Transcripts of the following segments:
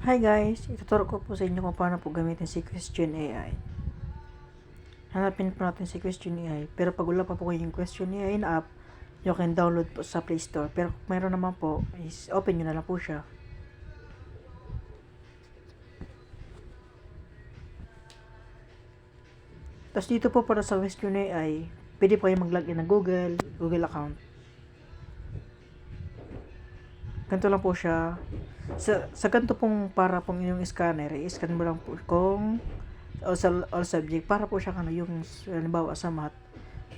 Hi guys, ituturo ko po sa inyo kung paano po gamitin si Question AI. Hanapin po natin si Question AI, pero pag wala pa po kayong Question AI na app, you can download po sa Play Store. Pero kung mayroon naman po, is open nyo na lang po siya. Tapos dito po para sa Question AI, pwede po kayong mag-login ng Google account. Ganito lang po siya. Sa ganito pong para pong inyong scanner, i-scan mo lang po kung all subject para po siya yung halimbawa sa math.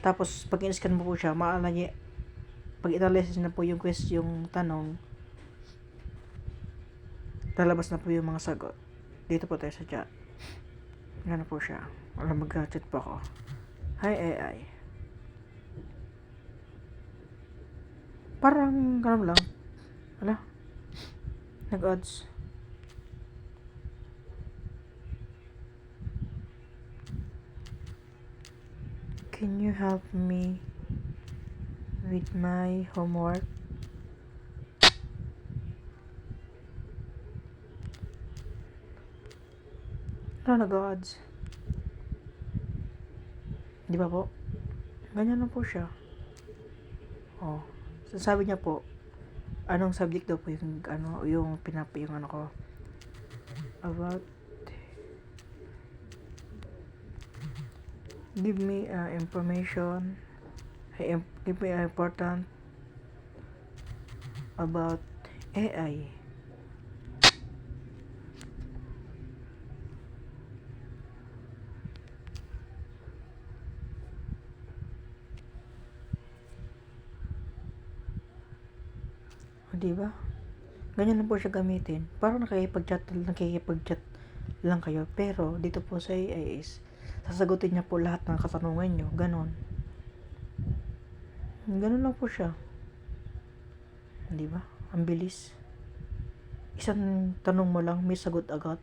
Tapos pag in-scan mo po siya, maala niya pag i-analysis na po yung yung tanong, lalabas na po yung mga sagot. Dito po tayo sa chat. Gano'n po siya. Wala mag-chat po ako. Hi AI. Parang gano'n lang. Wala. Nag-odds. Can you help me with my homework? Wala, nag-odds. Di ba po? Ganyan lang po siya. Oh. Sabi niya po, anong subject daw po yung yung ko about give me information give me important about AI. O, diba? Ganyan lang po siya gamitin. Parang nakikipag-chat lang kayo. Pero, dito po sa AI is, sasagutin niya po lahat ng katanungan nyo. Ganon. Ganon lang po siya. Diba? Ang bilis. Isang tanong mo lang, may sagot agad.